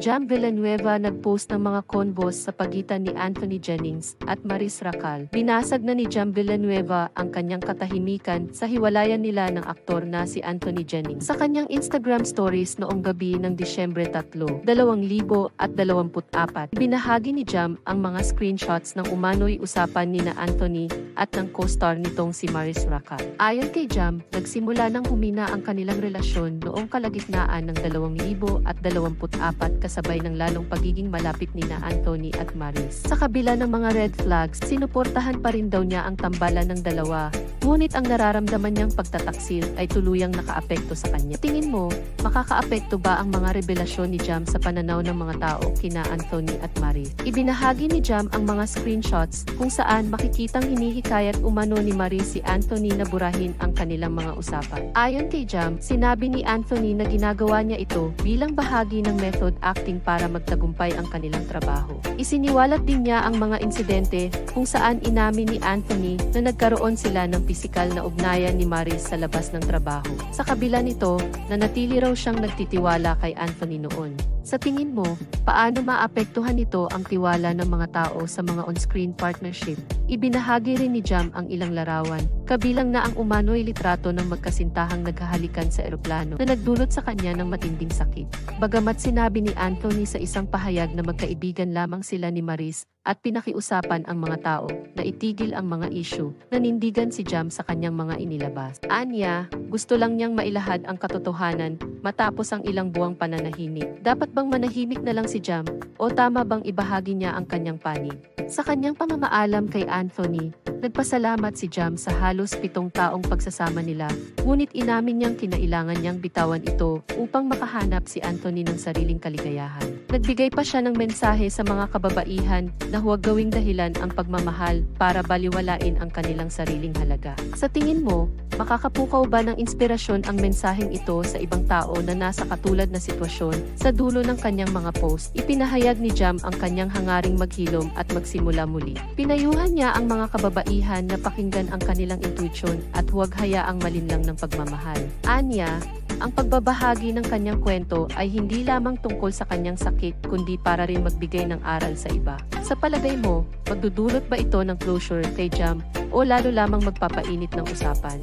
Jam Villanueva nagpost ng mga convos sa pagitan ni Anthony Jennings at Maris Racal. Binasag na ni Jam Villanueva ang kanyang katahimikan sa hiwalayan nila ng aktor na si Anthony Jennings. Sa kanyang Instagram stories noong gabi ng Disyembre 3, 2024, binahagi ni Jam ang mga screenshots ng umano'y usapan ni na Anthony at ng co-star nitong si Maris Racal. Ayon kay Jam, nagsimula nang humina ang kanilang relasyon noong kalagitnaan ng 2024 kasabay ng lalong pagiging malapit ni na Anthony at Maris. Sa kabila ng mga red flags, sinuportahan pa rin daw niya ang tambalan ng dalawa, ngunit ang nararamdaman niyang pagtataksil ay tuluyang nakaapekto sa kanya. Tingin mo, makakaapekto ba ang mga revelasyon ni Jam sa pananaw ng mga tao kina Anthony at Maris? Ibinahagi ni Jam ang mga screenshots kung saan makikitang hinihikayat umano ni Maris si Anthony na burahin ang kanilang mga usapan. Ayon kay Jam, sinabi ni Anthony na ginagawa niya ito bilang bahagi ng method acting para magtagumpay ang kanilang trabaho. Isiniwalat din niya ang mga insidente kung saan inamin ni Anthony na nagkaroon sila ng pisikal na ugnayan ni Maris sa labas ng trabaho. Sa kabila nito, nanatili raw siyang nagtitiwala kay Anthony noon. Sa tingin mo, paano maapektuhan nito ang tiwala ng mga tao sa mga on-screen partnership? Ibinahagi rin ni Jam ang ilang larawan, kabilang na ang umano'y litrato ng magkasintahang naghahalikan sa eroplano na nagdulot sa kanya ng matinding sakit. Bagamat sinabi ni Anthony sa isang pahayag na magkaibigan lamang sila ni Maris at pinakiusapan ang mga tao na itigil ang mga issue, nanindigan si Jam sa kanyang mga inilabas. Anya, gusto lang niyang mailahad ang katotohanan matapos ang ilang buwang pananahimik. Dapat bang manahimik na lang si Jam o tama bang ibahagi niya ang kanyang panig? Sa kanyang pamamaalam kay Anthony, nagpasalamat si Jam sa halos 7 taong pagsasama nila, ngunit inamin niyang kinailangan niyang bitawan ito upang makahanap si Anthony ng sariling kaligayahan. Nagbigay pa siya ng mensahe sa mga kababaihan na huwag gawing dahilan ang pagmamahal para baliwalain ang kanilang sariling halaga. Sa tingin mo, makakapukaw ba ng inspirasyon ang mensaheng ito sa ibang tao na nasa katulad na sitwasyon? Sa dulo ng kanyang mga post, ipinahayag ni Jam ang kanyang hangaring maghilom at magsimula muli. Pinayuhan niya ang mga kababaihan na pakinggan ang kanilang intuition at huwag hayaang malinlang ng pagmamahal. Anya, ang pagbabahagi ng kanyang kwento ay hindi lamang tungkol sa kanyang sakit kundi para rin magbigay ng aral sa iba. Sa palagay mo, magdudulot ba ito ng closure kay Jam o lalo lamang magpapainit ng usapan?